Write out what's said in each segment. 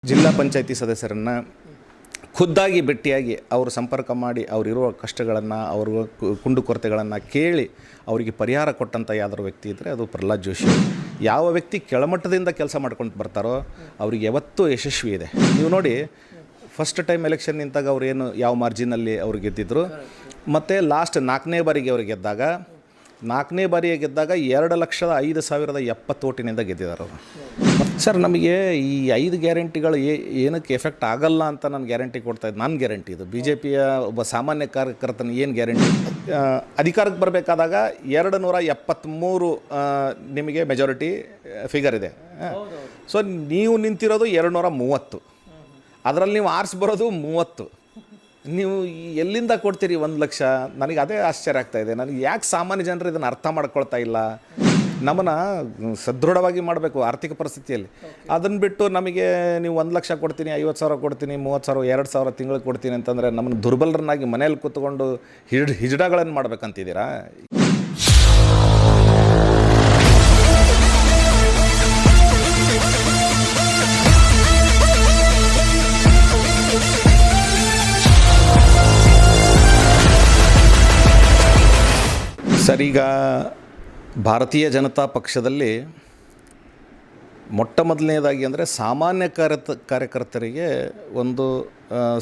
ಜಿಲ್ಲಾ ಪಂಚಾಯತಿ ಸದಸ್ಯರನ್ನು ಖುದ್ದಾಗಿ ಭೇಟಿಯಾಗಿ ಅವರು ಸಂಪರ್ಕ ಮಾಡಿ ಅವರಿರುವ ಕಷ್ಟಗಳನ್ನು ಅವರು ಕುಂದುಕೊರತೆಗಳನ್ನು ಕೇಳಿ ಅವರಿಗೆ ಪರಿಹಾರ ಕೊಟ್ಟಂಥ ಯಾವ್ದಾರು ವ್ಯಕ್ತಿ ಇದ್ದರೆ ಅದು ಪ್ರಹ್ಲಾದ್ ಜೋಶಿ. ಯಾವ ವ್ಯಕ್ತಿ ಕೆಳಮಟ್ಟದಿಂದ ಕೆಲಸ ಮಾಡ್ಕೊಂಡು ಬರ್ತಾರೋ ಅವ್ರಿಗೆ ಯಾವತ್ತೂ ಯಶಸ್ವಿ ಇದೆ. ನೀವು ನೋಡಿ, ಫಸ್ಟ್ ಟೈಮ್ ಎಲೆಕ್ಷನ್ ನಿಂತಾಗ ಅವ್ರು ಏನು ಯಾವ ಮಾರ್ಜಿನಲ್ಲಿ ಅವ್ರು ಗೆದ್ದಿದ್ರು, ಮತ್ತು ಲಾಸ್ಟ್ ನಾಲ್ಕನೇ ಬಾರಿಗೆ ಅವ್ರು ಗೆದ್ದಾಗ 2,05,070 ಓಟಿನಿಂದ ಗೆದ್ದಿದ್ದಾರೆ ಅವರು. ಸರ್, ನಮಗೆ ಈ 5 ಗ್ಯಾರಂಟಿಗಳು ಏನಕ್ಕೆ ಎಫೆಕ್ಟ್ ಆಗಲ್ಲ ಅಂತ ನಾನು ಗ್ಯಾರಂಟಿ ಕೊಡ್ತಾಯಿದ್ದೆ. ನನ್ನ ಗ್ಯಾರಂಟಿ ಇದು. ಬಿ ಜೆ ಪಿಯ ಒಬ್ಬ ಸಾಮಾನ್ಯ ಕಾರ್ಯಕರ್ತನ ಏನು ಗ್ಯಾರಂಟಿ? ಅಧಿಕಾರಕ್ಕೆ ಬರಬೇಕಾದಾಗ 273 ನಿಮಗೆ ಮೆಜಾರಿಟಿ ಫಿಗರ್ ಇದೆ. ಸೊ ನೀವು ನಿಂತಿರೋದು 230. ಅದರಲ್ಲಿ ನೀವು ಆರಿಸಿ ಬರೋದು 30. ನೀವು ಎಲ್ಲಿಂದ ಕೊಡ್ತೀರಿ 1 ಲಕ್ಷ? ನನಗೆ ಅದೇ ಆಶ್ಚರ್ಯ ಆಗ್ತಾಯಿದೆ. ನನಗೆ ಯಾಕೆ ಸಾಮಾನ್ಯ ಜನರು ಇದನ್ನು ಅರ್ಥ ಮಾಡ್ಕೊಳ್ತಾ ಇಲ್ಲ? ನಮ್ಮನ್ನು ಸದೃಢವಾಗಿ ಮಾಡಬೇಕು ಆರ್ಥಿಕ ಪರಿಸ್ಥಿತಿಯಲ್ಲಿ. ಅದನ್ನು ಬಿಟ್ಟು ನಮಗೆ ನೀವು 1 ಲಕ್ಷ ಕೊಡ್ತೀನಿ, 50,000 ಕೊಡ್ತೀನಿ, 30,000, 2,000 ತಿಂಗಳಿಗೆ ಕೊಡ್ತೀನಿ ಅಂತಂದರೆ ನಮ್ಮನ್ನು ದುರ್ಬಲರನ್ನಾಗಿ ಮನೇಲಿ ಕೂತ್ಕೊಂಡು ಹಿಜಡಗಳನ್ನು ಮಾಡ್ಬೇಕಂತಿದ್ದೀರಾ? ಸರ್, ಈಗ ಭಾರತೀಯ ಜನತಾ ಪಕ್ಷದಲ್ಲಿ ಮೊಟ್ಟ ಮೊದಲನೇದಾಗಿ ಅಂದರೆ ಸಾಮಾನ್ಯ ಕಾರ್ಯಕರ್ತರಿಗೆ ಒಂದು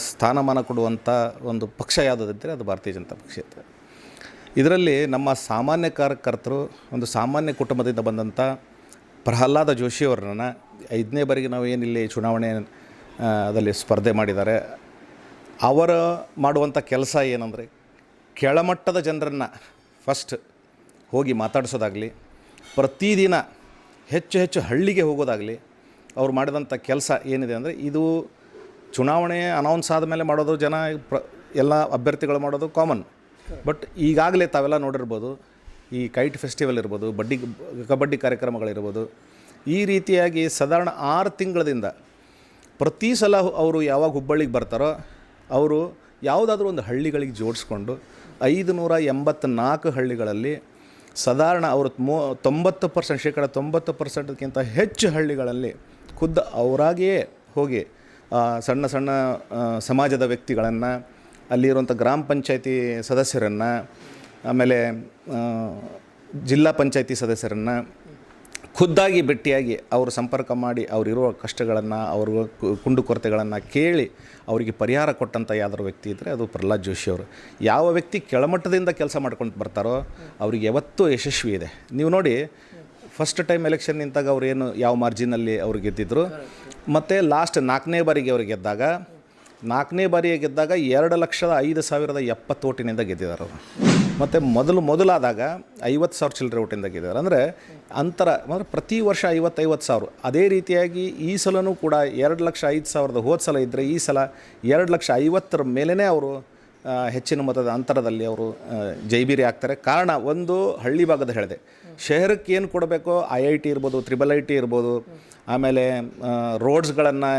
ಸ್ಥಾನಮಾನ ಕೊಡುವಂಥ ಒಂದು ಪಕ್ಷ ಯಾವುದಿದ್ದರೆ ಅದು ಭಾರತೀಯ ಜನತಾ ಪಕ್ಷ ಇದೆ. ಇದರಲ್ಲಿ ನಮ್ಮ ಸಾಮಾನ್ಯ ಕಾರ್ಯಕರ್ತರು ಒಂದು ಸಾಮಾನ್ಯ ಕುಟುಂಬದಿಂದ ಬಂದಂಥ ಪ್ರಹ್ಲಾದ ಜೋಶಿಯವರನ್ನು 5ನೇ ಬಾರಿಗೆ ನಾವು ಏನಿಲ್ಲಿ ಚುನಾವಣೆ ದಲ್ಲಿ ಸ್ಪರ್ಧೆ ಮಾಡಿದ್ದಾರೆ. ಅವರ ಮಾಡುವಂಥ ಕೆಲಸ ಏನಂದರೆ ಕೆಳಮಟ್ಟದ ಜನರನ್ನು ಫಸ್ಟ್ ಹೋಗಿ ಮಾತಾಡಿಸೋದಾಗಲಿ, ಪ್ರತಿದಿನ ಹೆಚ್ಚು ಹಳ್ಳಿಗೆ ಹೋಗೋದಾಗಲಿ, ಅವ್ರು ಮಾಡಿದಂಥ ಕೆಲಸ ಏನಿದೆ ಅಂದರೆ, ಇದು ಚುನಾವಣೆ ಅನೌನ್ಸ್ ಆದಮೇಲೆ ಮಾಡೋದು ಜನ ಎಲ್ಲ ಅಭ್ಯರ್ಥಿಗಳು ಮಾಡೋದು ಕಾಮನ್. ಬಟ್ ಈಗಾಗಲೇ ತಾವೆಲ್ಲ ನೋಡಿರ್ಬೋದು, ಈ ಕೈಟ್ ಫೆಸ್ಟಿವಲ್ ಇರ್ಬೋದು, ಕಬಡ್ಡಿ ಕಾರ್ಯಕ್ರಮಗಳಿರ್ಬೋದು, ಈ ರೀತಿಯಾಗಿ ಸಾಧಾರಣ 6 ತಿಂಗಳಿಂದ ಪ್ರತಿ ಸಲ ಅವರು ಯಾವಾಗ ಹುಬ್ಬಳ್ಳಿಗೆ ಬರ್ತಾರೋ ಅವರು ಯಾವುದಾದ್ರೂ ಒಂದು ಹಳ್ಳಿಗಳಿಗೆ ಜೋಡಿಸ್ಕೊಂಡು 584 ಹಳ್ಳಿಗಳಲ್ಲಿ ಸಾಧಾರಣ ಅವರು 90%, ಶೇಕಡ 90%ಕ್ಕಿಂತ ಹೆಚ್ಚು ಹಳ್ಳಿಗಳಲ್ಲಿ ಖುದ್ದು ಅವರಾಗಿಯೇ ಹೋಗಿ ಸಣ್ಣ ಸಮಾಜದ ವ್ಯಕ್ತಿಗಳನ್ನು, ಅಲ್ಲಿರುವಂಥ ಗ್ರಾಮ ಪಂಚಾಯತಿ ಸದಸ್ಯರನ್ನು, ಆಮೇಲೆ ಜಿಲ್ಲಾ ಪಂಚಾಯತಿ ಸದಸ್ಯರನ್ನು ಖುದ್ದಾಗಿ ಭೇಟಿಯಾಗಿ ಅವರು ಸಂಪರ್ಕ ಮಾಡಿ ಅವರಿರುವ ಕಷ್ಟಗಳನ್ನು ಅವರು ಕುಂದುಕೊರತೆಗಳನ್ನು ಕೇಳಿ ಅವರಿಗೆ ಪರಿಹಾರ ಕೊಟ್ಟಂಥ ಯಾವ್ದಾರು ವ್ಯಕ್ತಿ ಇದ್ದರೆ ಅದು ಪ್ರಹ್ಲಾದ್ ಜೋಶಿ ಅವರು. ಯಾವ ವ್ಯಕ್ತಿ ಕೆಳಮಟ್ಟದಿಂದ ಕೆಲಸ ಮಾಡ್ಕೊಂಡು ಬರ್ತಾರೋ ಅವ್ರಿಗೆ ಯಾವತ್ತೂ ಯಶಸ್ವಿ ಇದೆ. ನೀವು ನೋಡಿ, ಫಸ್ಟ್ ಟೈಮ್ ಎಲೆಕ್ಷನ್ ನಿಂತಾಗ ಅವ್ರು ಏನು ಯಾವ ಮಾರ್ಜಿನಲ್ಲಿ ಅವ್ರು ಗೆದ್ದಿದ್ರು, ಮತ್ತು ಲಾಸ್ಟ್ 4ನೇ ಬಾರಿಗೆ ಅವ್ರು ಗೆದ್ದಾಗ 2,05,070 ಓಟಿನಿಂದ ಗೆದ್ದಿದ್ದಾರೆ ಅವರು. ಮತ್ತು ಮೊದಲಾದಾಗ 50,000 ಚಿಲ್ಲರೆ ಓಟಿಂದ ಗೆದ್ದಿದ್ದಾರೆ. ಅಂದರೆ ಅಂತರ ಅಂದರೆ ಪ್ರತಿ ವರ್ಷ 50,000. ಅದೇ ರೀತಿಯಾಗಿ ಈ ಸಲವೂ ಕೂಡ 2,05,000 ಹೋದ ಸಲ ಇದ್ದರೆ ಈ ಸಲ 2,50,000 ಮೇಲೇ ಅವರು ಹೆಚ್ಚಿನ ಮೊತ್ತದ ಅಂತರದಲ್ಲಿ ಅವರು ಜೈಬೀರಿ ಆಗ್ತಾರೆ. ಕಾರಣ ಒಂದು ಹಳ್ಳಿ ಭಾಗದ ಹೇಳಿದೆ. ಶಹರಕ್ಕೆ ಏನು ಕೊಡಬೇಕೋ IIT ಇರ್ಬೋದು, IIIT ಇರ್ಬೋದು, ಆಮೇಲೆ ರೋಡ್ಸ್ಗಳನ್ನು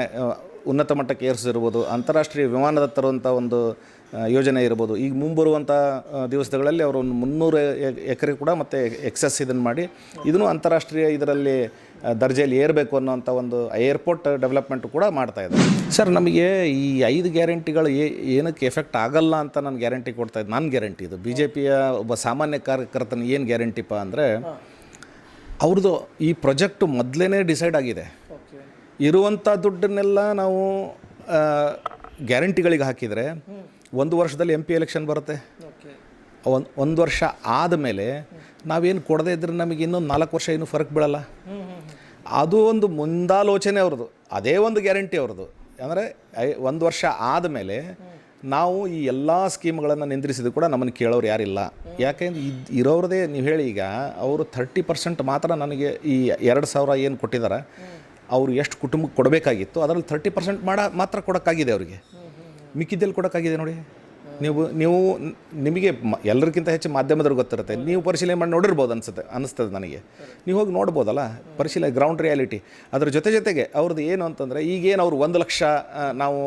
ಉನ್ನತ ಮಟ್ಟಕ್ಕೆ ಏರಿಸಿರ್ಬೋದು, ಅಂತಾರಾಷ್ಟ್ರೀಯ ವಿಮಾನದ ತರುವಂಥ ಒಂದು ಯೋಜನೆ ಇರ್ಬೋದು. ಈಗ ಮುಂಬರುವಂಥ ದಿವಸಗಳಲ್ಲಿ ಅವರು ಒಂದು 300 ಎಕರೆ ಕೂಡ ಮತ್ತು ಎಕ್ಸಸ್ ಇದನ್ನು ಮಾಡಿ ಇದನ್ನು ಅಂತಾರಾಷ್ಟ್ರೀಯ ಇದರಲ್ಲಿ ದರ್ಜೆಯಲ್ಲಿ ಏರಬೇಕು ಅನ್ನೋಂಥ ಒಂದು ಏರ್ಪೋರ್ಟ್ ಡೆವಲಪ್ಮೆಂಟ್ ಕೂಡ ಮಾಡ್ತಾಯಿದ್ದಾರೆ. ಸರ್, ನಮಗೆ ಈ 5 ಗ್ಯಾರಂಟಿಗಳು ಏನಕ್ಕೆ ಎಫೆಕ್ಟ್ ಆಗಲ್ಲ ಅಂತ ನಾನು ಗ್ಯಾರಂಟಿ ಕೊಡ್ತಾಯಿದ್ದೆ. ನನ್ನ ಗ್ಯಾರಂಟಿ ಇದು. ಬಿ ಜೆ ಪಿಯ ಒಬ್ಬ ಸಾಮಾನ್ಯ ಕಾರ್ಯಕರ್ತನ ಏನು ಗ್ಯಾರಂಟಿಪ್ಪ ಅಂದರೆ, ಅವ್ರದ್ದು ಈ ಪ್ರಾಜೆಕ್ಟು ಮೊದಲೇ ಡಿಸೈಡ್ ಆಗಿದೆ. ಇರುವಂಥ ದುಡ್ಡನ್ನೆಲ್ಲ ನಾವು ಗ್ಯಾರಂಟಿಗಳಿಗೆ ಹಾಕಿದರೆ 1 ವರ್ಷದಲ್ಲಿ MP ಎಲೆಕ್ಷನ್ ಬರುತ್ತೆ. 1 ವರ್ಷ ಆದಮೇಲೆ ನಾವೇನು ಕೊಡದೇ ಇದ್ದರೆ ನಮಗೆ ಇನ್ನೊಂದು 4 ವರ್ಷ ಇನ್ನೂ ಫರಕ್ ಬೀಳಲ್ಲ. ಅದು ಒಂದು ಮುಂದಾಲೋಚನೆ ಅವ್ರದ್ದು. ಅದೇ ಒಂದು ಗ್ಯಾರಂಟಿ ಅವ್ರದ್ದು. ಅಂದರೆ 1 ವರ್ಷ ಆದಮೇಲೆ ನಾವು ಈ ಎಲ್ಲ ಸ್ಕೀಮ್ಗಳನ್ನು ನಿಂದ್ರಿಸಿದ್ದು ಕೂಡ ನಮ್ಮನ್ನು ಕೇಳೋರು ಯಾರಿಲ್ಲ. ಯಾಕೆಂದ್ರೆ ಇರೋರದೇ ನೀವು ಹೇಳಿ, ಈಗ ಅವರು 30% ಮಾತ್ರ ನನಗೆ ಈ 2,000 ಏನು ಕೊಟ್ಟಿದ್ದಾರೆ ಅವರು ಎಷ್ಟು ಕುಟುಂಬಕ್ಕೆ ಕೊಡಬೇಕಾಗಿತ್ತು ಅದರಲ್ಲಿ 30% ಮಾತ್ರ ಕೊಡೋಕ್ಕಾಗಿದೆ ಅವರಿಗೆ. ಮಿಕ್ಕಿದ್ದಲ್ಲಿ ಕೊಡೋಕ್ಕಾಗಿದೆ ನೋಡಿ. ನೀವು ನಿಮಗೆ ಎಲ್ಲರಿಗಿಂತ ಹೆಚ್ಚು ಮಾಧ್ಯಮದವ್ರಿಗೆ ಗೊತ್ತಿರುತ್ತೆ. ನೀವು ಪರಿಶೀಲನೆ ಮಾಡಿ ನೋಡಿರ್ಬೋದು ಅನ್ನಿಸ್ತದೆ ನನಗೆ. ನೀವು ಹೋಗಿ ನೋಡ್ಬೋದಲ್ಲ, ಪರಿಶೀಲನೆ, ಗ್ರೌಂಡ್ ರಿಯಾಲಿಟಿ. ಅದ್ರ ಜೊತೆಗೆ ಅವ್ರದ್ದು ಏನು ಅಂತಂದರೆ, ಈಗೇನು ಅವರು 1 ಲಕ್ಷ ನಾವು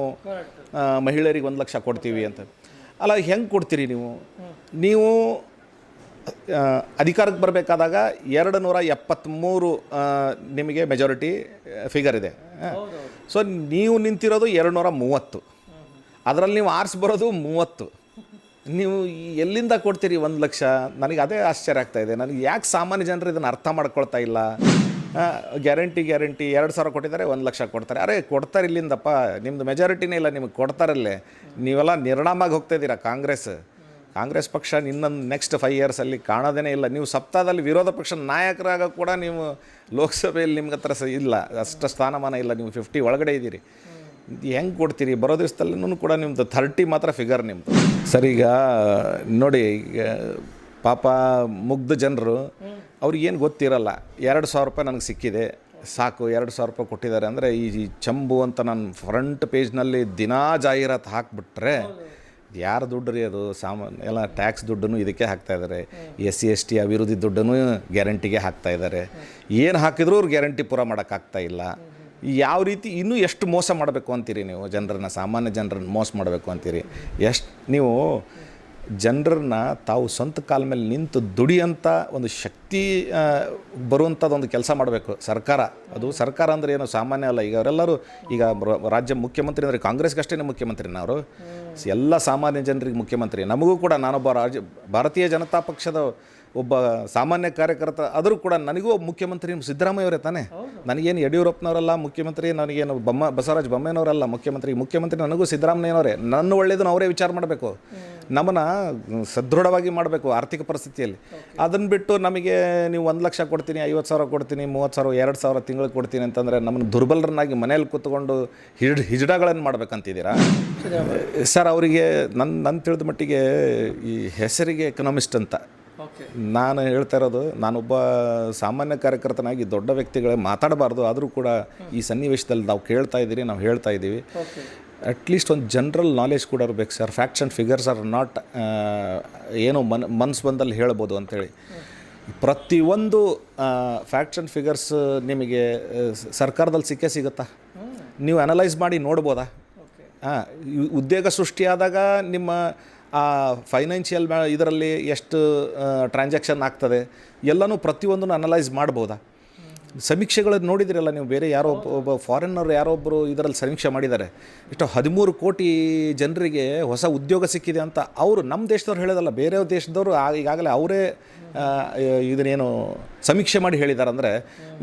ಮಹಿಳೆಯರಿಗೆ 1 ಲಕ್ಷ ಕೊಡ್ತೀವಿ ಅಂತ. ಅಲ್ಲ, ಹೆಂಗೆ ಕೊಡ್ತೀರಿ ನೀವು ಅಧಿಕಾರಕ್ಕೆ ಬರಬೇಕಾದಾಗ 273 ನಿಮಗೆ ಮೆಜಾರಿಟಿ ಫಿಗರ್ ಇದೆ. ಸೊ ನೀವು ನಿಂತಿರೋದು 230, ಅದರಲ್ಲಿ ನೀವು ಆರಿಸಿ ಬರೋದು 30. ನೀವು ಎಲ್ಲಿಂದ ಕೊಡ್ತೀರಿ 1 ಲಕ್ಷ? ನನಗೆ ಅದೇ ಆಶ್ಚರ್ಯ ಆಗ್ತಾಯಿದೆ. ನನಗೆ ಯಾಕೆ ಸಾಮಾನ್ಯ ಜನರು ಇದನ್ನು ಅರ್ಥ ಮಾಡ್ಕೊಳ್ತಾ ಇಲ್ಲ? ಗ್ಯಾರಂಟಿ 2,000 ಕೊಟ್ಟಿದ್ದಾರೆ, 1 ಲಕ್ಷ ಕೊಡ್ತಾರೆ. ಅರೆ ಕೊಡ್ತಾರೆ ಇಲ್ಲಿಂದಪ್ಪ, ನಿಮ್ಮದು ಮೆಜಾರಿಟಿನೇ ಇಲ್ಲ, ನಿಮಗೆ ಕೊಡ್ತಾರಲ್ಲೇ. ನೀವೆಲ್ಲ ನಿರ್ಣಾಮಾಗಿ ಹೋಗ್ತಾಯಿದ್ದೀರಾ. ಕಾಂಗ್ರೆಸ್ ಪಕ್ಷ ಇನ್ನೊಂದು ನೆಕ್ಸ್ಟ್ 5 ಇಯರ್ಸಲ್ಲಿ ಕಾಣೋದೇ ಇಲ್ಲ. ನೀವು ಸಪ್ತಾಹದಲ್ಲಿ ವಿರೋಧ ಪಕ್ಷ ನಾಯಕರಾಗ ಕೂಡ ನೀವು ಲೋಕಸಭೆಯಲ್ಲಿ ನಿಮ್ಗೆ ಹತ್ರ ಇಲ್ಲ, ಅಷ್ಟು ಸ್ಥಾನಮಾನ ಇಲ್ಲ. ನೀವು 50 ಒಳಗಡೆ ಇದ್ದೀರಿ. ಹೆಂಗೆ ಕೊಡ್ತೀರಿ? ಬರೋ ದಿವಸದಲ್ಲೂ ಕೂಡ ನಿಮ್ಮದು 30 ಮಾತ್ರ ಫಿಗರ್ ನಿಮ್ಮದು. ಸರ್, ಈಗ ನೋಡಿ, ಈಗ ಪಾಪ ಮುಗ್ಧ ಜನರು ಅವ್ರಿಗೇನು ಗೊತ್ತಿರಲ್ಲ. 2,000 ರೂಪಾಯಿ ನನಗೆ ಸಿಕ್ಕಿದೆ ಸಾಕು, 2,000 ರೂಪಾಯಿ ಕೊಟ್ಟಿದ್ದಾರೆ ಅಂದರೆ ಈ ಚಂಬು ಅಂತ ನಾನು ಫ್ರಂಟ್ ಪೇಜ್ನಲ್ಲಿ ದಿನಾ ಜಾಹೀರಾತು ಹಾಕಿಬಿಟ್ರೆ ಯಾರು ದುಡ್ಡು ರೀ ಅದು? ಎಲ್ಲ ಟ್ಯಾಕ್ಸ್ ದುಡ್ಡನ್ನು ಇದಕ್ಕೆ ಹಾಕ್ತಾಯಿದ್ದಾರೆ. SC ST ಅಭಿವೃದ್ಧಿ ದುಡ್ಡನ್ನು ಗ್ಯಾರಂಟಿಗೆ ಹಾಕ್ತಾಯಿದ್ದಾರೆ. ಏನು ಹಾಕಿದ್ರೂ ಅವ್ರು ಗ್ಯಾರಂಟಿ ಪೂರ ಮಾಡೋಕ್ಕಾಗ್ತಾಯಿಲ್ಲ. ಯಾವ ರೀತಿ ಇನ್ನೂ ಎಷ್ಟು ಮೋಸ ಮಾಡಬೇಕು ಅಂತೀರಿ ನೀವು? ಜನರನ್ನ, ಸಾಮಾನ್ಯ ಜನರನ್ನ ಮೋಸ ಮಾಡಬೇಕು ಅಂತೀರಿ. ನೀವು ಜನರನ್ನ ತಾವು ಸ್ವಂತ ಕಾಲ ಮೇಲೆ ನಿಂತು ದುಡಿಯಂಥ ಒಂದು ಶಕ್ತಿ ಬರುವಂಥದ್ದೊಂದು ಕೆಲಸ ಮಾಡಬೇಕು ಸರ್ಕಾರ. ಅದು ಸರ್ಕಾರ ಅಂದರೆ ಏನು ಸಾಮಾನ್ಯ ಅಲ್ಲ. ಈಗ ಅವರೆಲ್ಲರೂ ಈಗ ರಾಜ್ಯ ಮುಖ್ಯಮಂತ್ರಿ ಅಂದರೆ ಕಾಂಗ್ರೆಸ್ಗಷ್ಟೇ ಮುಖ್ಯಮಂತ್ರಿನ ಅವರು, ಎಲ್ಲ ಸಾಮಾನ್ಯ ಜನರಿಗೆ ಮುಖ್ಯಮಂತ್ರಿ. ನಮಗೂ ಕೂಡ ನಾನೊಬ್ಬ ಭಾರತೀಯ ಜನತಾ ಪಕ್ಷದ ಒಬ್ಬ ಸಾಮಾನ್ಯ ಕಾರ್ಯಕರ್ತ ಆದರೂ ಕೂಡ ನನಗೂ ಮುಖ್ಯಮಂತ್ರಿ ಸಿದ್ದರಾಮಯ್ಯವರೇ ತಾನೇ. ನನಗೇನು ಯಡಿಯೂರಪ್ಪನವರಲ್ಲ ಮುಖ್ಯಮಂತ್ರಿ, ನನಗೇನು ಬಸವರಾಜ ಬೊಮ್ಮಾಯಿನವರಲ್ಲ ಮುಖ್ಯಮಂತ್ರಿ ನನಗೂ ಸಿದ್ದರಾಮಯ್ಯನವರೇ. ನನ್ನ ಒಳ್ಳೆಯದನ್ನು ಅವರೇ ವಿಚಾರ ಮಾಡಬೇಕು, ನಮ್ಮನ್ನು ಸದೃಢವಾಗಿ ಮಾಡಬೇಕು ಆರ್ಥಿಕ ಪರಿಸ್ಥಿತಿಯಲ್ಲಿ. ಅದನ್ನು ಬಿಟ್ಟು ನಮಗೆ ನೀವು 1 ಲಕ್ಷ ಕೊಡ್ತೀನಿ, 50,000 ಕೊಡ್ತೀನಿ, 30,000, 2,000 ತಿಂಗಳಿಗೆ ಕೊಡ್ತೀನಿ ಅಂತಂದರೆ ನಮ್ಮನ್ನು ದುರ್ಬಲರನ್ನಾಗಿ ಮನೇಲಿ ಕೂತ್ಕೊಂಡು ಹಿಜಡಗಳನ್ನು ಮಾಡ್ಬೇಕಂತಿದ್ದೀರಾ? ಸರ್, ಅವರಿಗೆ ನನ್ನ ತಿಳಿದ ಮಟ್ಟಿಗೆ ಈ ಹೆಸರಿಗೆ ಎಕನಾಮಿಸ್ಟ್ ಅಂತ ನಾನು ಹೇಳ್ತಾ ಇರೋದು. ನಾನೊಬ್ಬ ಸಾಮಾನ್ಯ ಕಾರ್ಯಕರ್ತನಾಗಿ ದೊಡ್ಡ ವ್ಯಕ್ತಿಗಳೇ ಮಾತಾಡಬಾರ್ದು. ಆದರೂ ಕೂಡ ಈ ಸನ್ನಿವೇಶದಲ್ಲಿ ನಾವು ಕೇಳ್ತಾ ಇದ್ದೀರಿ, ನಾವು ಹೇಳ್ತಾ ಇದ್ದೀವಿ. ಅಟ್ಲೀಸ್ಟ್ ಒಂದು ಜನರಲ್ ನಾಲೆಜ್ ಕೂಡ ಇರಬೇಕು sir. Facts and figures are not ಏನೋ ಮನಸ್ಸು ಬಂದಲ್ಲಿ ಹೇಳ್ಬೋದು ಅಂಥೇಳಿ. ಪ್ರತಿಯೊಂದು ಫ್ಯಾಕ್ಟ್ಸ್ ಆ್ಯಂಡ್ ಫಿಗರ್ಸ್ ನಿಮಗೆ ಸರ್ಕಾರದಲ್ಲಿ ಸಿಗುತ್ತಾ? ನೀವು ಅನಲೈಸ್ ಮಾಡಿ ನೋಡ್ಬೋದಾ? ಉದ್ಯೋಗ ಸೃಷ್ಟಿಯಾದಾಗ ನಿಮ್ಮ ಫೈನಾನ್ಷಿಯಲ್ ಇದರಲ್ಲಿ ಎಷ್ಟು ಟ್ರಾನ್ಸಾಕ್ಷನ್ ಆಗ್ತದೆ ಎಲ್ಲನೂ ಪ್ರತಿಯೊಂದನ್ನು ಅನಲೈಸ್ ಮಾಡ್ಬೋದಾ? ಸಮೀಕ್ಷೆಗಳನ್ನು ನೋಡಿದಿರಲ್ಲ ನೀವು. ಬೇರೆ ಒಬ್ಬ ಫಾರಿನ್ನರು ಯಾರೊಬ್ಬರು ಇದರಲ್ಲಿ ಸಮೀಕ್ಷೆ ಮಾಡಿದ್ದಾರೆ. ಇಷ್ಟು 13 ಕೋಟಿ ಜನರಿಗೆ ಹೊಸ ಉದ್ಯೋಗ ಸಿಕ್ಕಿದೆ ಅಂತ. ಅವರು ನಮ್ಮ ದೇಶದವ್ರು ಹೇಳೋದಲ್ಲ, ಬೇರೆ ದೇಶದವರು ಈಗಾಗಲೇ ಅವರೇ ಇದನ್ನೇನು ಸಮೀಕ್ಷೆ ಮಾಡಿ ಹೇಳಿದ್ದಾರೆ. ಅಂದರೆ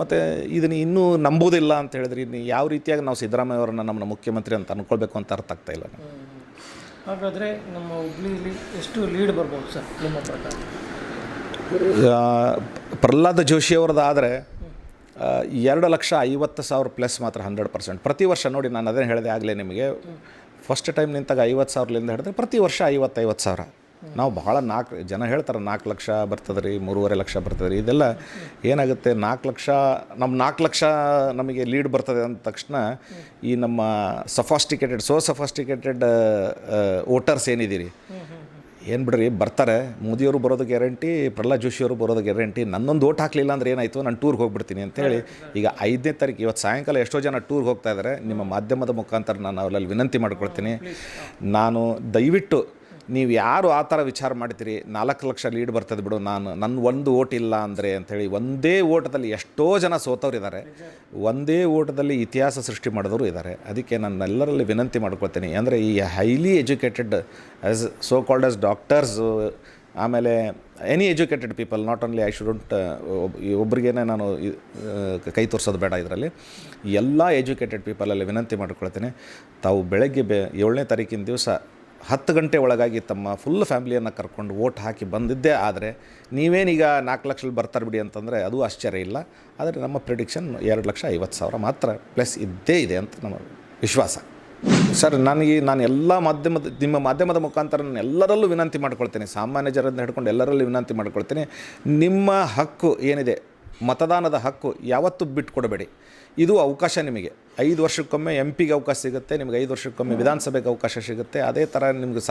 ಮತ್ತು ಇದನ್ನು ಇನ್ನೂ ನಂಬೋದಿಲ್ಲ ಅಂತ ಹೇಳಿದ್ರಿ. ಯಾವ ರೀತಿಯಾಗಿ ನಾವು ಸಿದ್ದರಾಮಯ್ಯವರನ್ನ ನಮ್ಮ ಮುಖ್ಯಮಂತ್ರಿ ಅಂತ ಅಂದ್ಕೊಳ್ಬೇಕು ಅಂತ ಅರ್ಥ ಆಗ್ತಾಯಿಲ್ಲ. ಹಾಗಾದರೆ ನಮ್ಮ ಹುಬ್ಳಿಯಲ್ಲಿ ಎಷ್ಟು ಲೀಡ್ ಬರ್ಬೋದು ಸರ್ ನಿಮ್ಮ ಪ್ರಕಾರ? ಪ್ರಹ್ಲಾದ ಜೋಶಿಯವರದಾದರೆ 2,50,000 ಪ್ಲಸ್ ಮಾತ್ರ 100%. ಪ್ರತಿ ವರ್ಷ ನೋಡಿ, ನಾನು ಅದೇನು ಹೇಳಿದೆ ಆಗಲೇ ನಿಮಗೆ, ಫಸ್ಟ್ ಟೈಮ್ ನಿಂತಾಗ 50,000ಲಿಂದ ಹಿಡಿದ್ರೆ ಪ್ರತಿ ವರ್ಷ 50,000. ನಾವು ಭಾಳ 4 ಜನ ಹೇಳ್ತಾರೆ 4 ಲಕ್ಷ ಬರ್ತದೆ ರೀ, 3.5 ಲಕ್ಷ ಬರ್ತದೆ ರೀ. ಇದೆಲ್ಲ ಏನಾಗುತ್ತೆ? 4 ಲಕ್ಷ 4 ಲಕ್ಷ ನಮಗೆ ಲೀಡ್ ಬರ್ತದೆ ಅಂದ ತಕ್ಷಣ ಈ ನಮ್ಮ ಸಫಾಸ್ಟಿಕೇಟೆಡ್ ವೋಟರ್ಸ್ ಏನಿದ್ದೀರಿ, ಏನು ಬಿಡ್ರಿ ಬರ್ತಾರೆ. ಮೋದಿಯವರು ಬರೋದು ಗ್ಯಾರಂಟಿ, ಪ್ರಹ್ಲಾದ್ ಜೋಶಿಯವರು ಬರೋದು ಗ್ಯಾರಂಟಿ. ನನ್ನೊಂದು ಓಟ್ ಹಾಕಲಿಲ್ಲ ಅಂದರೆ ಏನಾಯಿತು, ನಾನು ಟೂರ್ಗೆ ಹೋಗ್ಬಿಡ್ತೀನಿ ಅಂತೇಳಿ. ಈಗ 5ನೇ ತಾರೀಕು ಇವತ್ತು ಸಾಯಂಕಾಲ ಎಷ್ಟೋ ಜನ ಟೂರ್ಗೆ ಹೋಗ್ತಾ ಇದ್ದಾರೆ. ನಿಮ್ಮ ಮಾಧ್ಯಮದ ಮುಖಾಂತರ ನಾನು ಅವರಲ್ಲಿ ವಿನಂತಿ ಮಾಡ್ಕೊಳ್ತೀನಿ. ನಾನು ದಯವಿಟ್ಟು ನೀವು ಯಾರು ಆ ಥರ ವಿಚಾರ ಮಾಡ್ತೀರಿ, 4 ಲಕ್ಷ ಲೀಡ್ ಬರ್ತದೆ ಬಿಡು, ನನ್ನ ಒಂದು ಓಟ್ ಇಲ್ಲ ಅಂದರೆ ಅಂಥೇಳಿ, ಒಂದೇ ಓಟದಲ್ಲಿ ಎಷ್ಟೋ ಜನ ಸೋತವ್ರು, ಒಂದೇ ಓಟದಲ್ಲಿ ಇತಿಹಾಸ ಸೃಷ್ಟಿ ಮಾಡಿದವರು ಇದ್ದಾರೆ. ಅದಕ್ಕೆ ನಾನು ಎಲ್ಲರಲ್ಲಿ ವಿನಂತಿ ಮಾಡ್ಕೊಳ್ತೀನಿ. ಅಂದರೆ ಈ highly educated as so called as doctors, ಆಮೇಲೆ any educated people, not only I shouldn't ಒಬ್ರಿಗೇನೆ ನಾನು ಕೈ ತೋರಿಸೋದು ಬೇಡ. ಇದರಲ್ಲಿ ಎಲ್ಲ ಎಜುಕೇಟೆಡ್ ಪೀಪಲಲ್ಲಿ ವಿನಂತಿ ಮಾಡ್ಕೊಳ್ತೀನಿ. ತಾವು ಬೆಳಗ್ಗೆ 7ನೇ ತಾರೀಕಿನ ದಿವಸ 10 ಗಂಟೆ ಒಳಗಾಗಿ ತಮ್ಮ ಫುಲ್ ಫ್ಯಾಮಿಲಿಯನ್ನು ಕರ್ಕೊಂಡು ವೋಟ್ ಹಾಕಿ ಬಂದಿದ್ದೇ ಆದರೆ, ನೀವೇನೀಗ 4 ಲಕ್ಷ ಬರ್ತಾರೆ ಬಿಡಿ ಅಂತಂದರೆ ಅದು ಆಶ್ಚರ್ಯ ಇಲ್ಲ. ಆದರೆ ನಮ್ಮ ಪ್ರಿಡಿಕ್ಷನ್ 2,50,000 ಮಾತ್ರ ಪ್ಲಸ್ ಇದ್ದೇ ಇದೆ ಅಂತ ನಮ್ಮ ವಿಶ್ವಾಸ. ಸರ್, ನಾನು ಎಲ್ಲ ನಿಮ್ಮ ಮಾಧ್ಯಮದ ಮುಖಾಂತರ ನಾನು ಎಲ್ಲರಲ್ಲೂ ವಿನಂತಿ ಮಾಡ್ಕೊಳ್ತೀನಿ, ಸಾಮಾನ್ಯ ಜನರನ್ನು ಹಿಡ್ಕೊಂಡು ಎಲ್ಲರಲ್ಲೂ ವಿನಂತಿ ಮಾಡ್ಕೊಳ್ತೀನಿ. ನಿಮ್ಮ ಹಕ್ಕು ಏನಿದೆ, ಮತದಾನದ ಹಕ್ಕು ಯಾವತ್ತೂ ಬಿಟ್ಟುಕೊಡಬೇಡಿ. ಇದು ಅವಕಾಶ ನಿಮಗೆ 5 ವರ್ಷಕ್ಕೊಮ್ಮೆ MP ಗೆ ಅವಕಾಶ ಸಿಗುತ್ತೆ, ನಿಮಗೆ 5 ವರ್ಷಕ್ಕೊಮ್ಮೆ ವಿಧಾನಸಭೆಗೆ ಅವಕಾಶ ಸಿಗುತ್ತೆ. ಅದೇ ಥರ ನಿಮಗೆ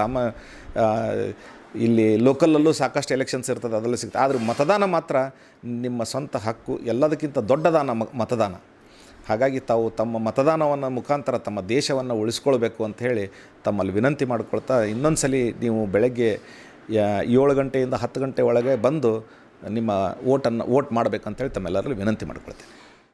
ಇಲ್ಲಿ ಲೋಕಲಲ್ಲೂ ಸಾಕಷ್ಟು ಎಲೆಕ್ಷನ್ಸ್ ಇರ್ತದೆ, ಅದೆಲ್ಲ ಸಿಗುತ್ತೆ. ಆದರೆ ಮತದಾನ ಮಾತ್ರ ನಿಮ್ಮ ಸ್ವಂತ ಹಕ್ಕು, ಎಲ್ಲದಕ್ಕಿಂತ ದೊಡ್ಡ ದಾನ ಮತದಾನ. ಹಾಗಾಗಿ ತಾವು ತಮ್ಮ ಮತದಾನವನ್ನು ಮುಖಾಂತರ ತಮ್ಮ ದೇಶವನ್ನು ಉಳಿಸ್ಕೊಳ್ಬೇಕು ಅಂತ ಹೇಳಿ ತಮ್ಮಲ್ಲಿ ವಿನಂತಿ ಮಾಡ್ಕೊಳ್ತಾ, ಇನ್ನೊಂದು ಸಲ ನೀವು ಬೆಳಗ್ಗೆ 7 ಗಂಟೆಯಿಂದ 10 ಗಂಟೆ ಒಳಗೆ ಬಂದು ನಿಮ್ಮ ವೋಟ್ ಮಾಡಬೇಕಂತೇಳಿ ತಮ್ಮೆಲ್ಲರಲ್ಲಿ ವಿನಂತಿ ಮಾಡ್ಕೊಳ್ತೀನಿ.